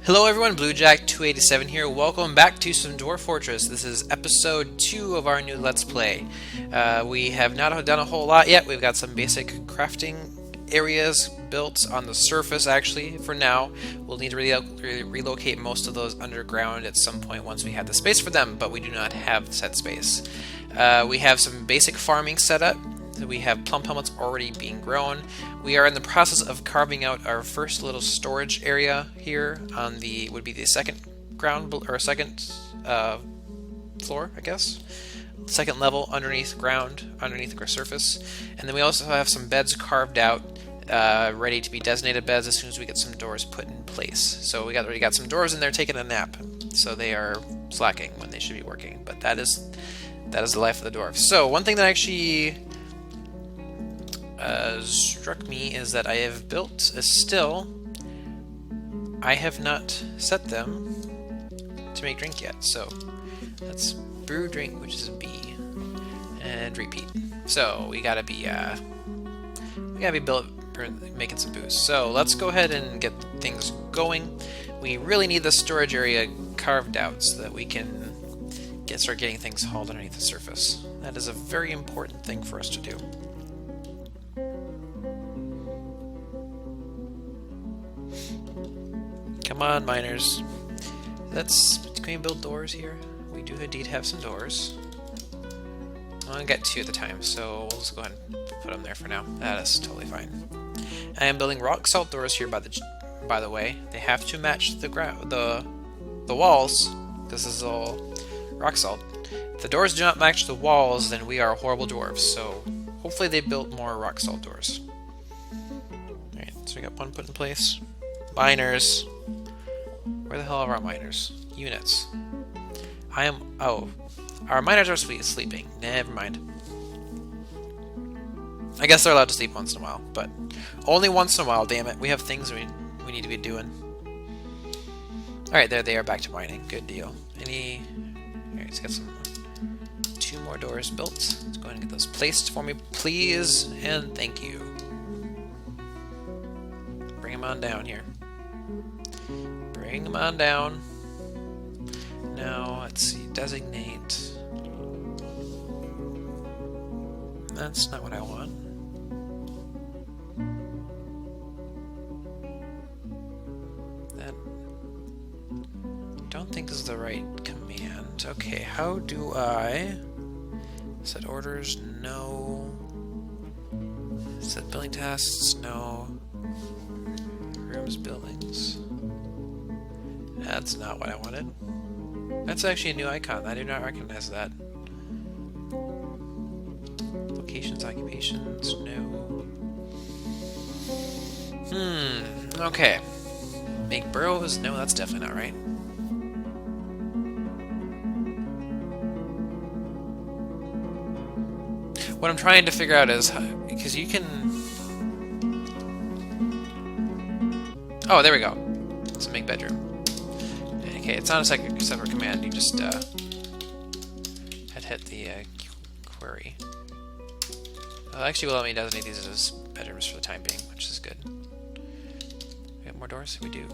Hello everyone, BlueJack287 here. Welcome back to some Dwarf Fortress. This is episode 2 of our new Let's Play. We have not done a whole lot yet. We've got some basic crafting areas built on the surface, actually, for now. We'll need to relocate most of those underground at some point once we have the space for them, but we do not have said space. We have some basic farming set up. We have plum helmets already being grown. We are in the process of carving out our first little storage area here on the second ground or second floor, I guess. Second level underneath ground, underneath our surface. And then we also have some beds carved out, ready to be designated beds as soon as we get some doors put in place. So we already got some doors in there taking a nap, so they are slacking when they should be working. But that is the life of the dwarf. So one thing that actually struck me is that I have built a still. I have not set them to make drink yet, so let's brew drink, which is a B, and repeat. So we gotta be making some booze. So let's go ahead and get things going. We really need the storage area carved out so that we can start getting things hauled underneath the surface. That is a very important thing for us to do. Come on, miners. Can we build doors here? We do indeed have some doors. I'm gonna get 2 at the time, so we'll just go ahead and put them there for now. That is totally fine. I am building rock salt doors here, by the way. They have to match the walls. This is all rock salt. If the doors do not match the walls, then we are horrible dwarves. So hopefully they built more rock salt doors. Alright, so we got one put in place. Miners. Where the hell are our miners? Units. Our miners are sleeping. Never mind. I guess they're allowed to sleep once in a while, but only once in a while, damn it. We have things we need to be doing. Alright, there they are, back to mining. Good deal. Alright, let's get 2 more doors built. Let's go ahead and get those placed for me, please, and thank you. Bring them on down here. Bring them on down. Now, let's see, designate. That's not what I want. That I don't think is the right command. Okay, how do I set orders? No. Set building tasks? No. Rooms, buildings. That's not what I wanted. That's actually a new icon. I do not recognize that. Locations, occupations, no. Okay. Make burrows? No, that's definitely not right. What I'm trying to figure out is how, because you can... Oh, there we go. So make bedroom. Okay, it's not a separate command. You just hit the query. Actually, will let me designate these as bedrooms for the time being, which is good. We have more doors? We do.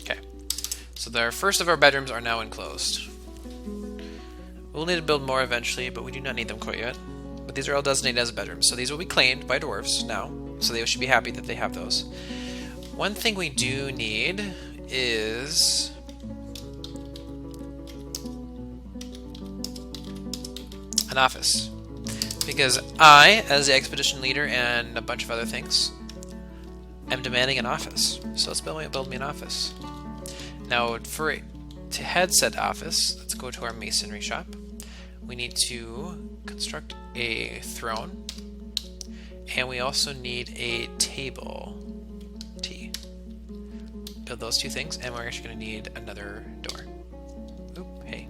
Okay. So the first of our bedrooms are now enclosed. We'll need to build more eventually, but we do not need them quite yet. But these are all designated as bedrooms, so these will be claimed by dwarves now. So they should be happy that they have those. One thing we do need is an office. Because I, as the expedition leader and a bunch of other things, am demanding an office. So let's build me an office. Now, to head said office, let's go to our masonry shop. We need to construct a throne. And we also need a table. Build those 2 things, and we're actually going to need another door. Oop, hey.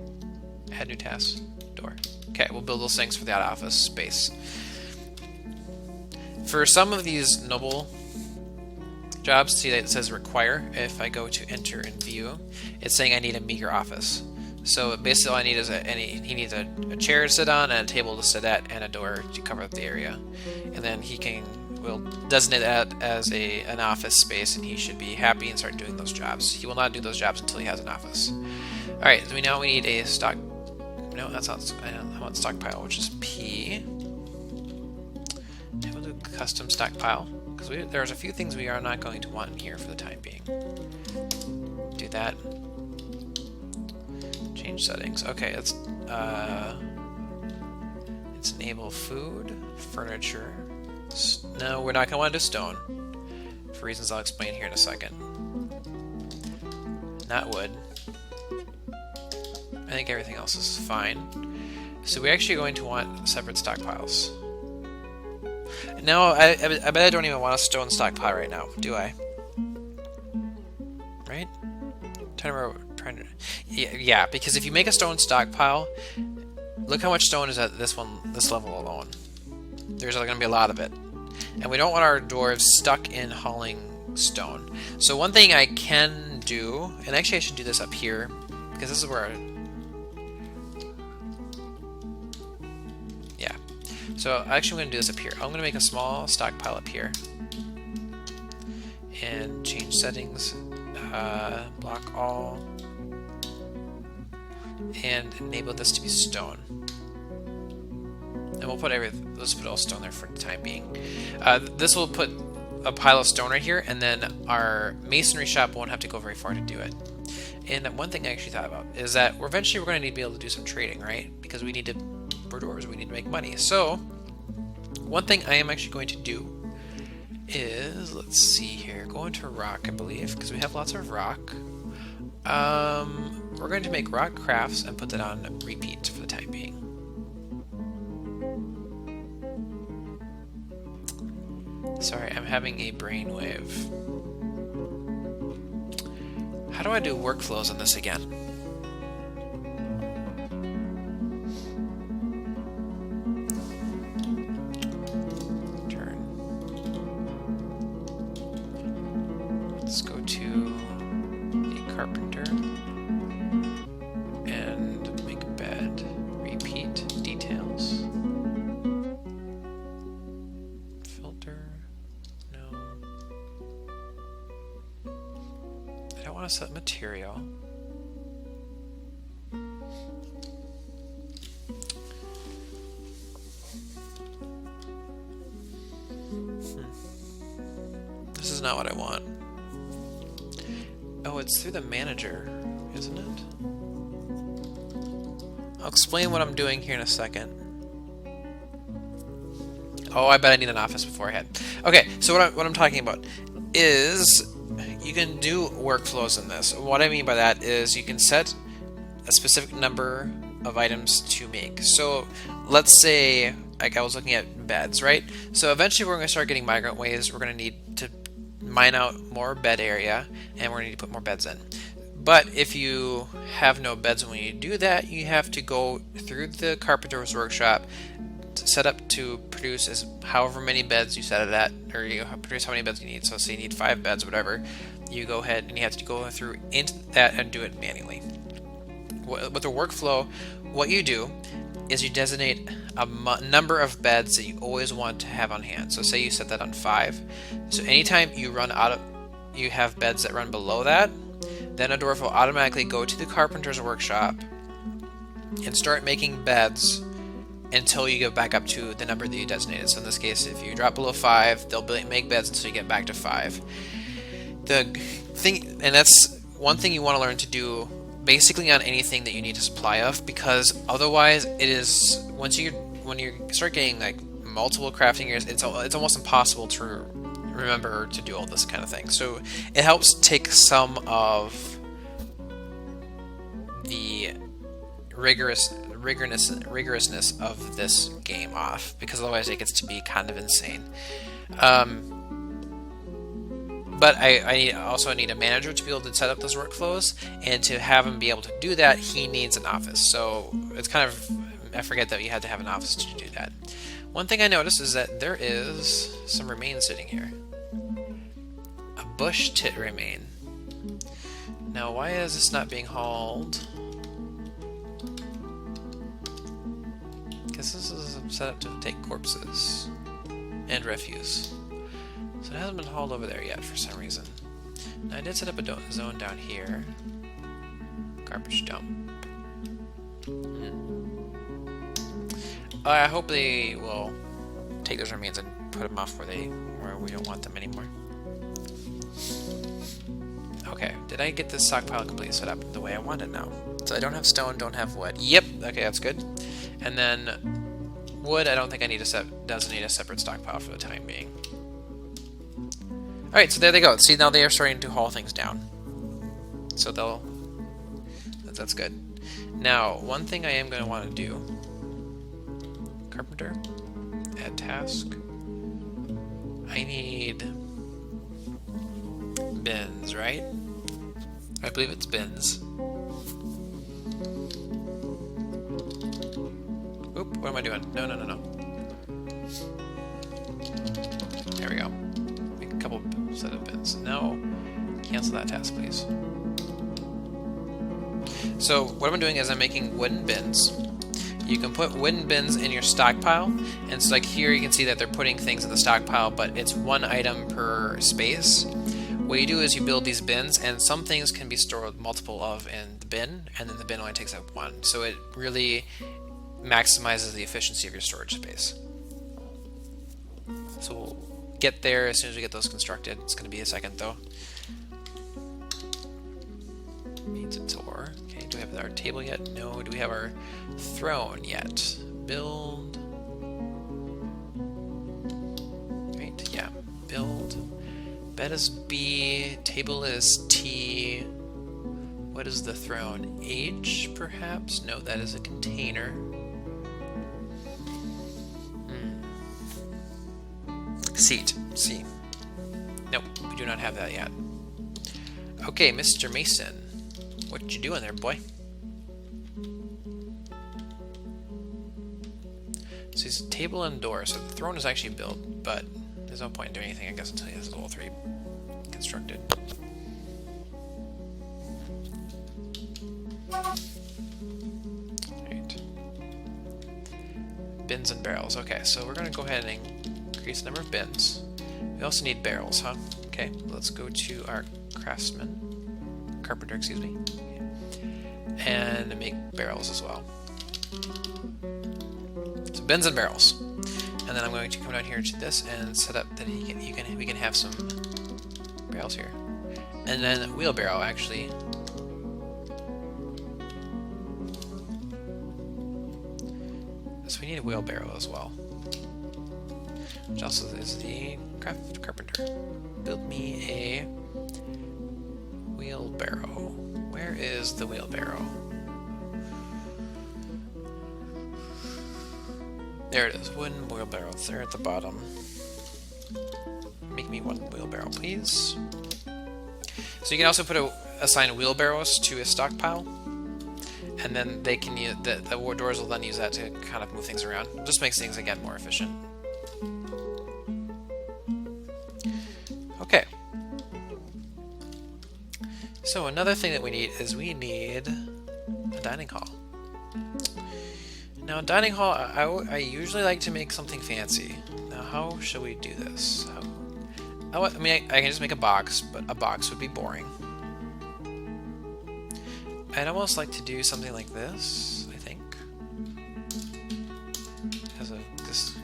Add new task. Door. Okay, we'll build those things for that office space. For some of these noble jobs, see that it says require. If I go to enter and view, it's saying I need a meager office. So basically all I need is he needs a chair to sit on, and a table to sit at, and a door to cover up the area. And then he can, we'll designate that as an office space, and he should be happy and start doing those jobs. He will not do those jobs until he has an office. All right, so we need a stock. No, that's not. I want stockpile, which is P. We'll do custom stockpile because there's a few things we are not going to want in here for the time being. Do that. Change settings. Okay, let's enable food, furniture. No, we're not going to want to do stone for reasons I'll explain here in a second. Not wood. I think everything else is fine. So we're actually going to want separate stockpiles. No, I bet I don't even want a stone stockpile right now, do I? Right? Yeah, because if you make a stone stockpile, look how much stone is at this level alone. There's going to be a lot of it. And we don't want our dwarves stuck in hauling stone. So one thing I can do, and actually I should do this up here, because this is where so actually I'm going to do this up here. I'm going to make a small stockpile up here. And change settings, block all, and enable this to be stone. And we'll put let's put all stone there for the time being. This will put a pile of stone right here, and then our masonry shop won't have to go very far to do it. And one thing I actually thought about is that eventually we're going to need to be able to do some trading, right? Because we need to, we're dwarves, we need to make money. So one thing I am actually going to do is, let's see here, go into rock, I believe, because we have lots of rock. We're going to make rock crafts and put that on repeat for the time being. Sorry, I'm having a brainwave. How do I do workflows on this again? Turn. Let's go to the carpenter and make a bed. Repeat details. Filter. No. I don't want to set material. This is not what I want. Oh, it's through the manager, isn't it? I'll explain what I'm doing here in a second. Oh, I bet I need an office beforehand. Okay, so what I'm talking about is you can do workflows in this. What I mean by that is you can set a specific number of items to make. So let's say, like I was looking at beds, right? So eventually we're going to start getting migrant waves. We're going to need to mine out more bed area, and we're going to need to put more beds in. But if you have no beds when you do that, you have to go through the carpenter's workshop, set up to produce as however many beds you set it at, or you produce how many beds you need. So say you need 5 beds, whatever. You go ahead and you have to go through into that and do it manually. With the workflow, what you do is you designate a number of beds that you always want to have on hand. So say you set that on 5. So anytime you run out of, you have beds that run below that, then a dwarf will automatically go to the carpenter's workshop and start making beds until you get back up to the number that you designated. So in this case, if you drop below 5, they'll make beds until you get back to 5. The thing, and that's one thing you want to learn to do basically on anything that you need a supply of, because otherwise it is, when you start getting like multiple crafting areas, it's almost impossible to remember to do all this kind of thing. So it helps take some of the rigorousness of this game off, because otherwise it gets to be kind of insane. But I also need a manager to be able to set up those workflows, and to have him be able to do that, he needs an office. So it's kind of, I forget that you had to have an office to do that. One thing I noticed is that there is some remains sitting here. A bush tit remain. Now, why is this not being hauled? Because this is set up to take corpses and refuse. So it hasn't been hauled over there yet for some reason. Now I did set up a zone down here. Garbage dump. I hope they will take those remains and put them off where we don't want them anymore. Okay, did I get this stockpile completely set up the way I want it now? So I don't have stone, don't have wood. Yep, okay, that's good. And then wood, I don't think I need doesn't need a separate stockpile for the time being. Alright, so there they go. See, now they are starting to haul things down. So that's good. Now, one thing I am going to want to do, carpenter, add task. I need bins, right? I believe it's bins. Oop, what am I doing? No. There we go. Make a couple set of bins. No, cancel that task, please. So what I'm doing is I'm making wooden bins. You can put wooden bins in your stockpile, and so like here you can see that they're putting things in the stockpile, but it's one item per space. What you do is you build these bins, and some things can be stored multiple of in the bin, and then the bin only takes up one. So it really maximizes the efficiency of your storage space. So we'll get there as soon as we get those constructed. It's going to be a second though. Needs a door. Okay, do we have our table yet? No. Do we have our throne yet? Build. Right, yeah. Build. Bed is B. Table is T. What is the throne? H, perhaps? No, that is a container. Seat. C. Nope, we do not have that yet. Okay, Mr. Mason. What you doing there, boy? So he's a table and door, so the throne is actually built, but there's no point in doing anything, I guess, until he has all three constructed. Alright. Bins and barrels. Okay, so we're going to go ahead and increase the number of bins. We also need barrels, huh? Okay, let's go to our carpenter, excuse me, and make barrels as well. So bins and barrels. And then I'm going to come down here to this and set up that we can have some barrels here. And then wheelbarrow, actually. So we need a wheelbarrow as well. Which also is the carpenter. Build me a wheelbarrow. Where is the wheelbarrow? There it is. Wooden wheelbarrow. It's there at the bottom. Make me one wheelbarrow, please. So you can also assign wheelbarrows to a stockpile, and then they can use the doors will then use that to kind of move things around. It just makes things again more efficient. Okay. So another thing that we need is we need a dining hall. Now, dining hall, I usually like to make something fancy. Now, how shall we do this? I mean, I can just make a box, but a box would be boring. I'd almost like to do something like this, I think. Has this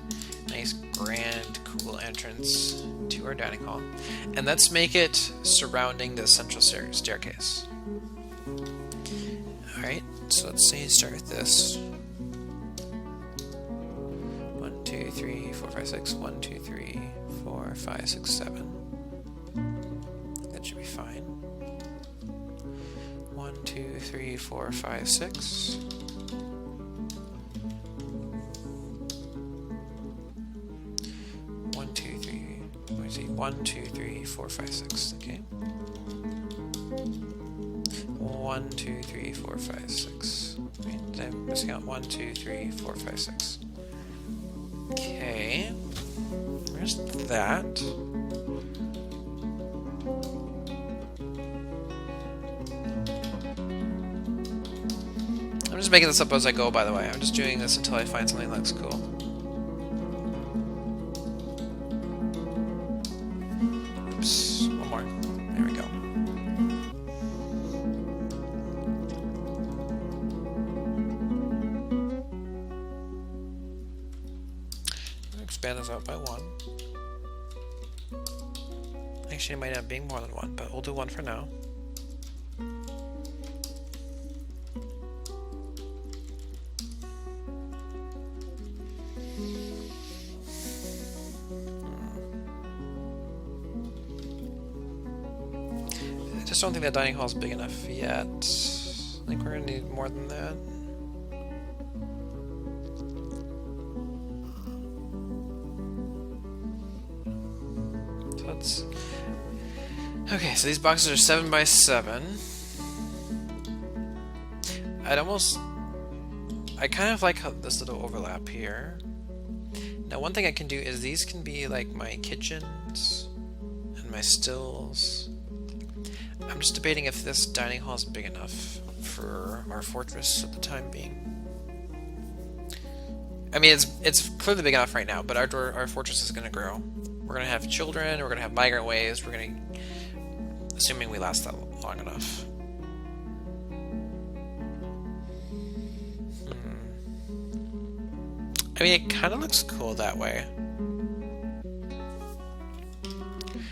nice, grand, cool entrance to our dining hall. And let's make it surrounding the central staircase. Alright, so let's say start with this. 1, 2, 3, 4, 5, 6. 1, 2, 3, 4, 5, 6, 7. That should be fine. 1, 2, 3, 4, 5, 6. 1, 2, 3. Let me see. 1, 2, 3, 4, 5, 6. Okay. 1, 2, 3, 4, 5, 6. Wait, I'm missing out 1, 2, 3, 4, 5, 6. Okay. Where's that? I'm just making this up as I go, by the way. I'm just doing this until I find something that looks cool. us out by 1. Actually, it might end up being more than 1, but we'll do 1 for now. I just don't think that dining hall is big enough yet. I think we're gonna need more than that. So let's... Okay, so these boxes are 7 by 7. I kind of like how this little overlap here. Now one thing I can do is these can be like my kitchens and my stills. I'm just debating if this dining hall is big enough for our fortress at the time being. I mean, it's clearly big enough right now, but our fortress is going to grow. We're going to have children, we're going to have migrant waves, we're going to... assuming we last that long enough. I mean, it kind of looks cool that way.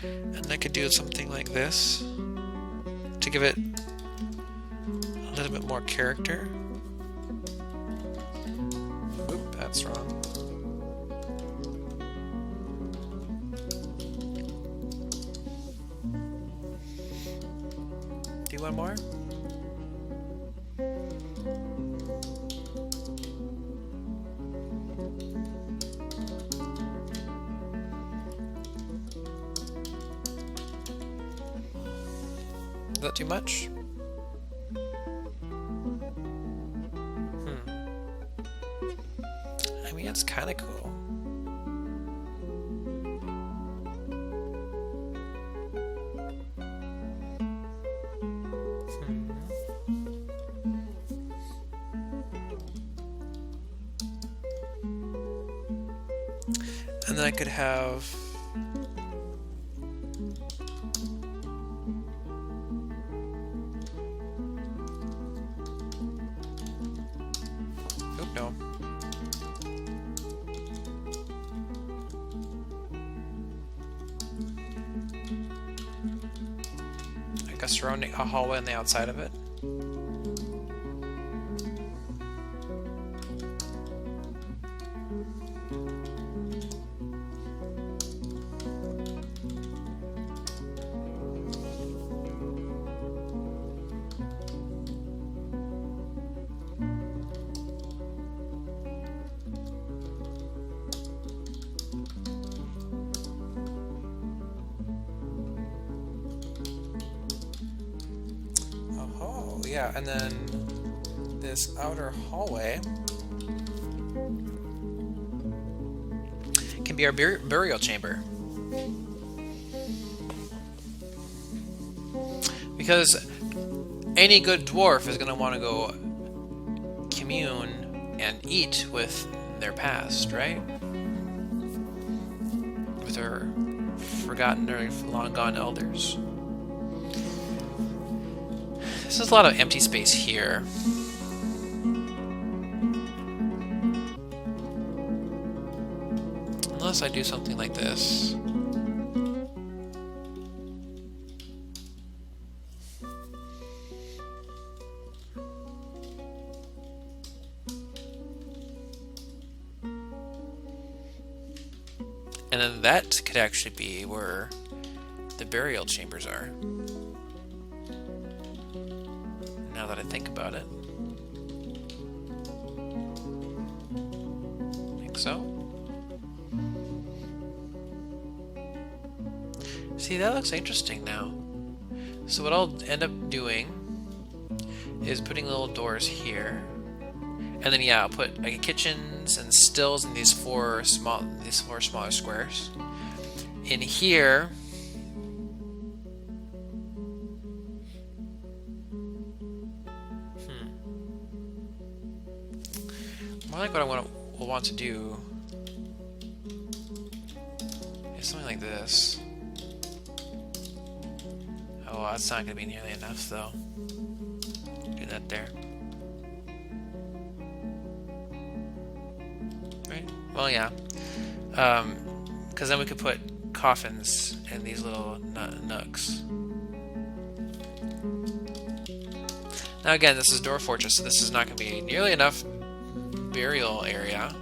And I could do something like this to give it a little bit more character. Oop, that's wrong. Do one more? Is that too much? I mean, it's kind of cool. And then I could have... No. Like a surrounding, a hallway on the outside of it. Yeah, and then this outer hallway can be our burial chamber. Because any good dwarf is going to want to go commune and eat with their past, right? With their forgotten or long gone elders. There's a lot of empty space here. Unless I do something like this. And then that could actually be where the burial chambers are. Now that I think about it. Think so? See, that looks interesting now. So what I'll end up doing is putting little doors here. And then yeah, I'll put like kitchens and stills in these four smaller squares. In here, more like what I will want to do is something like this. Oh, that's not going to be nearly enough though. Do that there. Right? Well, yeah. Because then we could put coffins in these little nooks. Now again, this is Dwarf Fortress, so this is not going to be nearly enough burial area.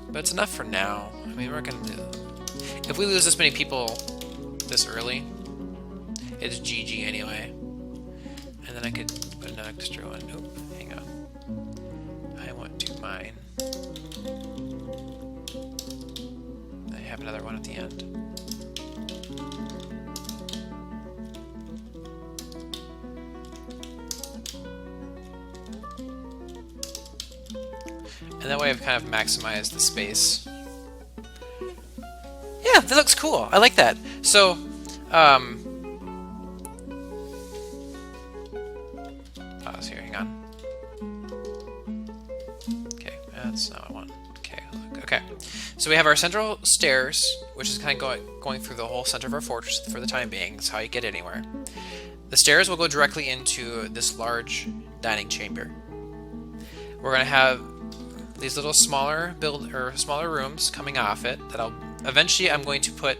But it's enough for now. I mean, we're going to... If we lose this many people this early, it's GG anyway. And then I could put an extra one. Oop, hang on. I want to mine. I have another one at the end. And that way I've kind of maximized the space. Yeah, that looks cool. I like that. So, pause here, hang on. Okay, that's not what I want. Okay, okay. So we have our central stairs, which is kind of going through the whole center of our fortress for the time being. That's how you get anywhere. The stairs will go directly into this large dining chamber. We're going to have these little smaller rooms coming off it that I'm going to put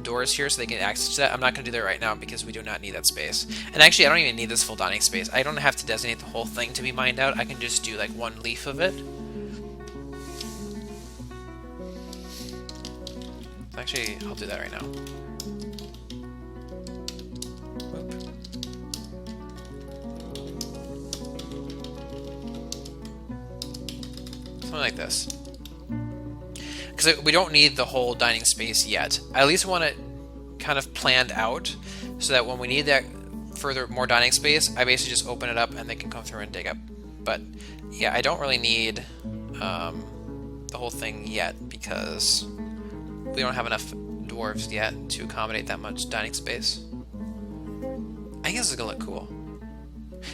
doors here so they get access to that. I'm not going to do that right now because we do not need that space. And actually, I don't even need this full dining space. I don't have to designate the whole thing to be mined out. I can just do like one leaf of it. Actually, I'll do that right now. Something like this. Because we don't need the whole dining space yet. I at least want it kind of planned out so that when we need that more dining space, I basically just open it up and they can come through and dig up. But yeah, I don't really need the whole thing yet because we don't have enough dwarves yet to accommodate that much dining space. I guess it's gonna look cool.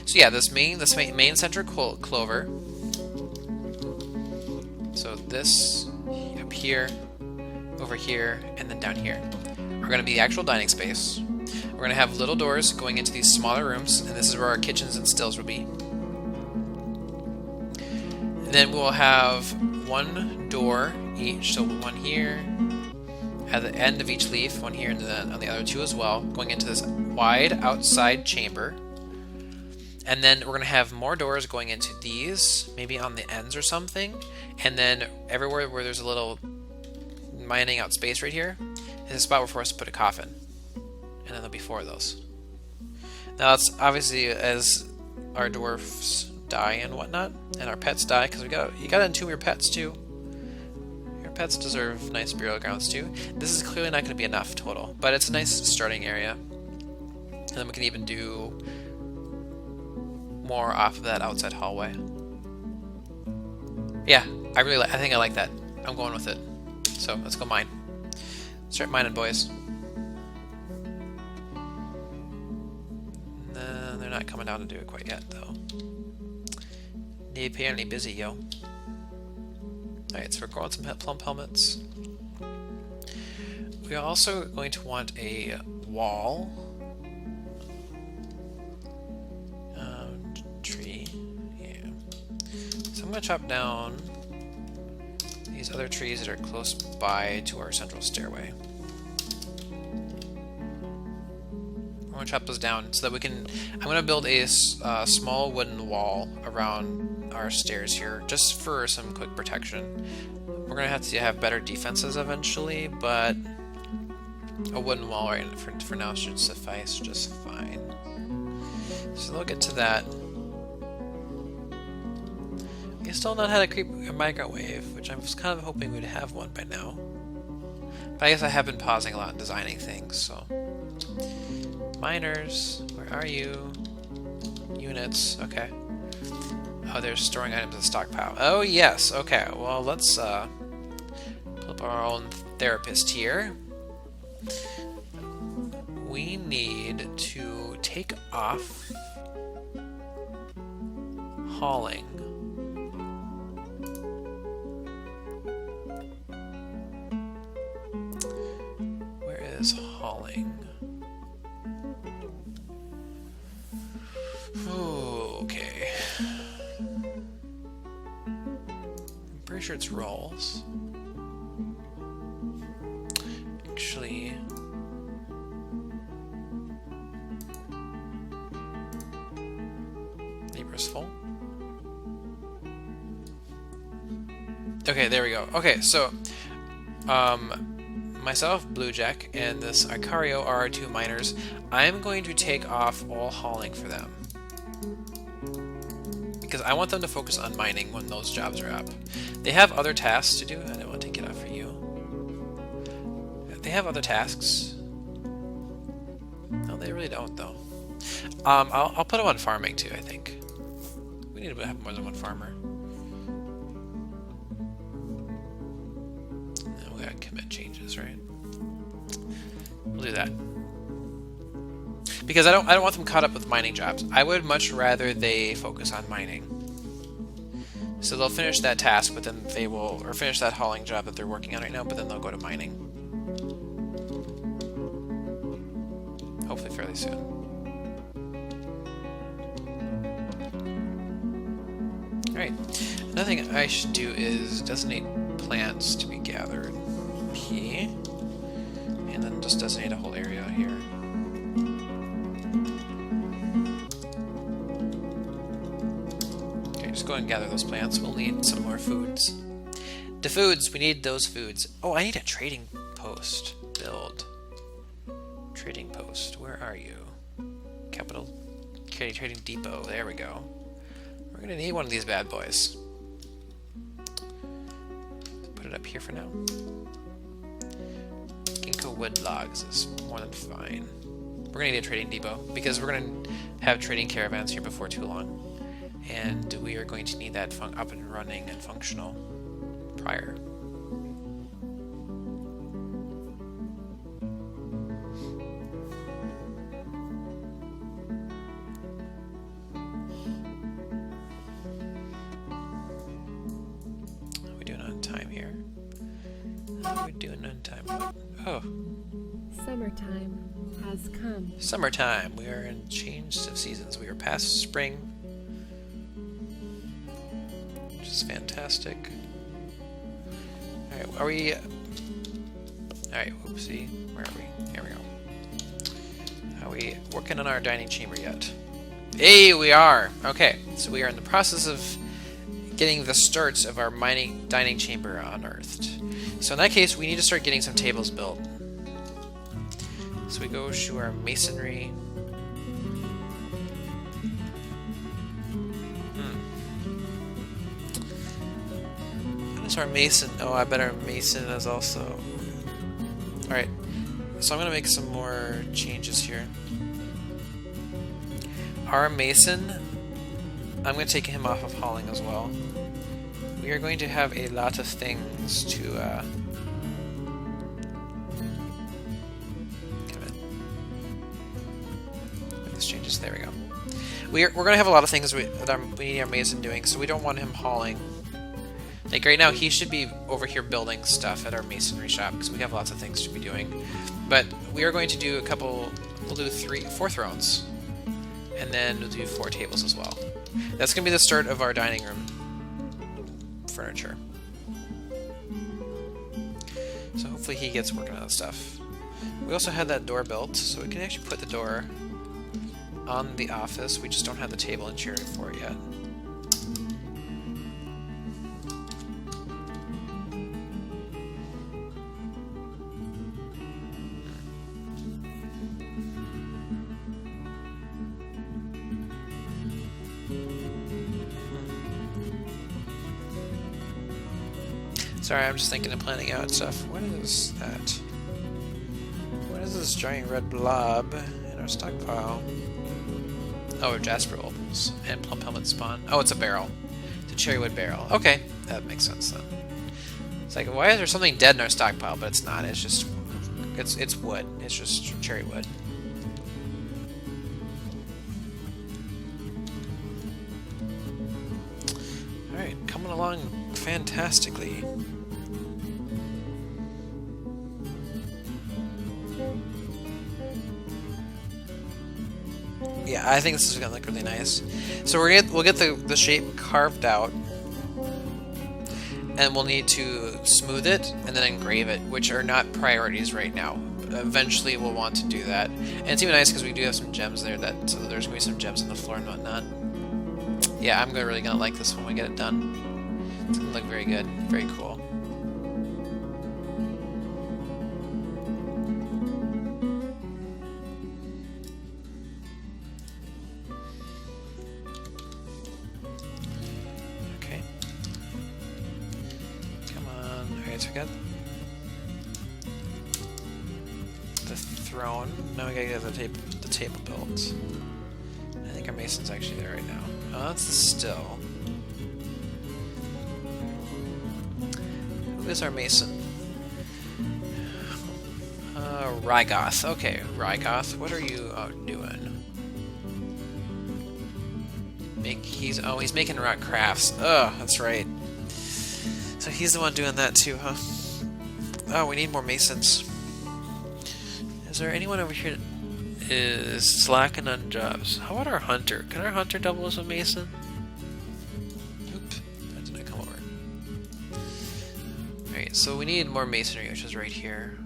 So yeah, this main center clover. So this up here, over here, and then down here are going to be the actual dining space. We're going to have little doors going into these smaller rooms, and this is where our kitchens and stills will be. And then we'll have one door each, so one here at the end of each leaf, one here, and then on the other two as well, going into this wide outside chamber. And then we're going to have more doors going into these, maybe on the ends or something. And then everywhere where there's a little mining out space right here is a spot for us to put a coffin. And then there'll be 4 of those. Now that's obviously as our dwarfs die and whatnot, and our pets die, because you gotta entomb your pets too. Your pets deserve nice burial grounds too. This is clearly not going to be enough total, but it's a nice starting area. And then we can even do more off of that outside hallway. Yeah, I think I like that. I'm going with it. So let's go mine. Start mining, boys. No, they're not coming down to do it quite yet, though. They're apparently busy, yo. Alright, so we're growing some plump helmets. We're also going to want a wall. Tree. Yeah. So I'm going to chop down these other trees that are close by to our central stairway. I'm going to chop those down so that we can... I'm going to build a small wooden wall around our stairs here, just for some quick protection. We're going to have better defenses eventually, but a wooden wall right for now should suffice just fine. So they'll get to that. We still not had a migrant wave, which I was kind of hoping we'd have one by now. But I guess I have been pausing a lot and designing things, so... Miners, where are you? Units, okay. Oh, they're storing items in stockpile. Oh, yes, okay. Well, let's pull up our own therapist here. We need to take off hauling. Where is hauling? Ooh, okay. pretty sure it's rolls. Actually, neighbor's full. Okay, there we go. Okay, so myself, Bluejack, and this Icario are our two miners. I'm going to take off all hauling for them, because I want them to focus on mining when those jobs are up. They have other tasks to do. I don't want to take it off for you. They have other tasks. No, they really don't, though. I'll put them on farming, too, I think. We need to have more than one farmer. And we gotta commit changes, right? We'll do that. Because I don't want them caught up with mining jobs. I would much rather they focus on mining. So they'll finish that task, but then they will, or finish that hauling job that they're working on right now, but then they'll go to mining. Hopefully fairly soon. Alright, another thing I should do is designate plants to be gathered. P. And then just designate a whole area here. Just go and gather those plants. We'll need some more foods. The foods! We need those foods. Oh, I need a trading post. Build. Trading post. Where are you? Capital. Okay, trading depot. There we go. We're gonna need one of these bad boys. Put it up here for now. Ginkgo wood logs is more than fine. We're gonna need a trading depot because we're gonna have trading caravans here before too long. And we are going to need that up and running and functional prior. How are we doing on time here? How are we doing on time? Oh. Summertime has come. Summertime. We are in change of seasons. We are past spring. Is fantastic. Alright, are we... Alright, whoopsie. Where are we? Here we go. Are we working on our dining chamber yet? Hey, we are! Okay, so we are in the process of getting the starts of our dining chamber unearthed. So in that case, we need to start getting some tables built. So we go to our masonry. Our mason. Oh, I bet our mason is also... Alright, so I'm going to make some more changes here. Our mason, I'm going to take him off of hauling as well. We are going to have a lot of things to... Make these changes. There we go. We're going to have a lot of things we need our mason doing, so we don't want him hauling. Like right now, he should be over here building stuff at our masonry shop because we have lots of things to be doing. But we are going to do a couple. We'll do 4 thrones, and then we'll do 4 tables as well. That's going to be the start of our dining room furniture. So hopefully he gets working on that stuff. We also had that door built, so we can actually put the door on the office. We just don't have the table and chair for it yet. Sorry, I'm just thinking of planning out stuff. What is that? What is this giant red blob in our stockpile? Oh, Jasper opals and plump helmet spawn. Oh, it's a barrel. It's a cherrywood barrel. Okay, that makes sense then. It's like, why is there something dead in our stockpile? But it's not. It's just it's wood. It's just cherrywood. All right, coming along fantastically. Yeah, I think this is gonna look really nice. So we'll get the shape carved out, and we'll need to smooth it and then engrave it, which are not priorities right now. Eventually we'll want to do that. And it's even nice because we do have some gems there, so there's going to be some gems on the floor and whatnot. Yeah, I'm really going to like this when we get it done. It's going to look very good. Very cool. Okay. Come on. Alright, so we got the throne. Now we gotta get the table built. I think our mason's actually there right now. Oh, that's the still. Who is our mason? Rygoth. Okay, Rygoth, what are you doing? He's making rock crafts. Oh, that's right. So he's the one doing that too, huh? Oh, we need more masons. Is there anyone over here that is slacking on jobs? How about our hunter? Can our hunter double as a mason? Nope. That did not come over. Alright, so we need more masonry, which is right here.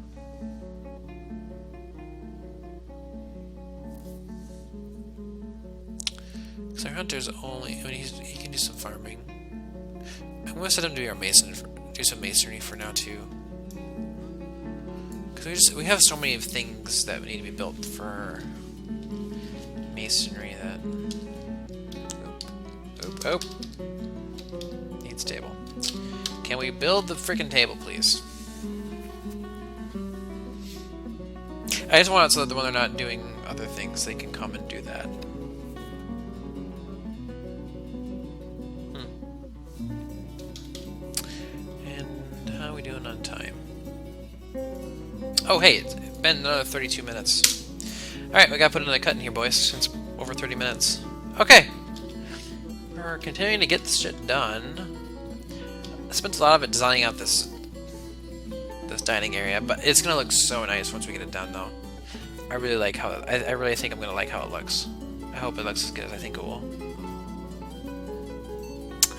Because our hunter's only... I mean, he can do some farming. I'm going to set him to do some masonry for now, too. Because we have so many things that need to be built for masonry that... Oop. Needs table. Can we build the freaking table, please? I just want it so that when they're not doing other things, they can come and do that. And how are we doing on time? Oh, hey, it's been another 32 minutes. Alright, we gotta put another cut in here, boys. It's over 30 minutes. Okay. We're continuing to get this shit done. I spent a lot of it designing out this dining area, but it's gonna look so nice once we get it done, though. I really like how... I really think I'm gonna like how it looks. I hope it looks as good as I think it will.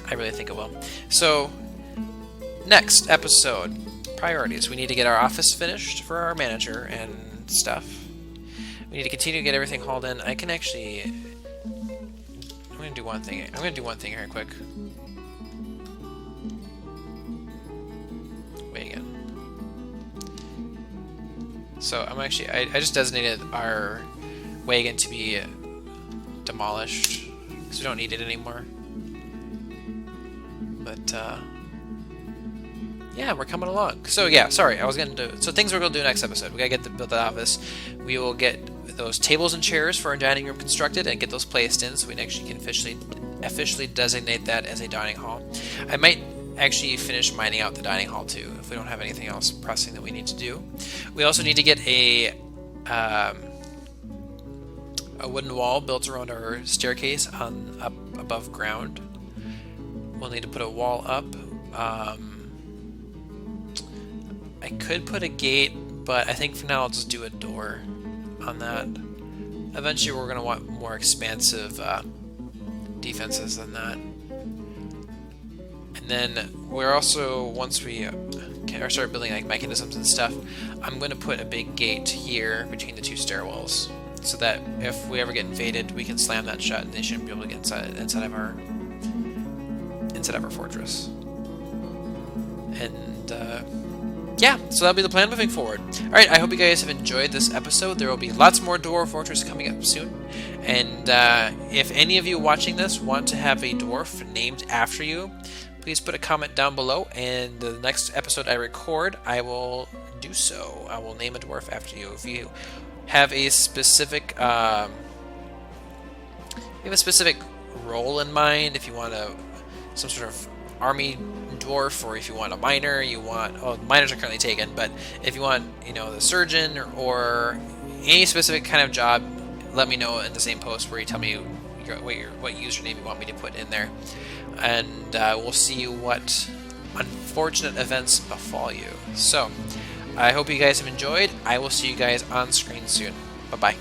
I really think it will. So, next episode... Priorities. We need to get our office finished for our manager and stuff. We need to continue to get everything hauled in. I can actually... I'm going to do one thing. I'm going to do one thing here quick. Wait again. So I'm actually... I just designated our wagon to be demolished because we don't need it anymore. But, yeah, we're coming along. So yeah, sorry, I was gonna do. So things we're gonna do next episode. We gotta build the office. We will get those tables and chairs for our dining room constructed and get those placed in, so we actually can officially designate that as a dining hall. I might actually finish mining out the dining hall too, if we don't have anything else pressing that we need to do. We also need to get a wooden wall built around our staircase up above ground. We'll need to put a wall up. I could put a gate, but I think for now I'll just do a door on that. Eventually we're going to want more expansive defenses than that. And then we're also, once we start building like mechanisms and stuff, I'm going to put a big gate here between the two stairwells, so that if we ever get invaded, we can slam that shut and they shouldn't be able to get inside of our fortress. And yeah, so that'll be the plan moving forward. Alright, I hope you guys have enjoyed this episode. There will be lots more Dwarf Fortress coming up soon. And if any of you watching this want to have a dwarf named after you, please put a comment down below, and the next episode I record, I will do so. I will name a dwarf after you. If you have a specific role in mind, if you want some sort of army dwarf, or if you want a miner, miners are currently taken, but if you want, the surgeon or any specific kind of job, let me know in the same post where you tell me what username you want me to put in there, and we'll see what unfortunate events befall you. So I hope you guys have enjoyed. I will see you guys on screen soon. Bye bye.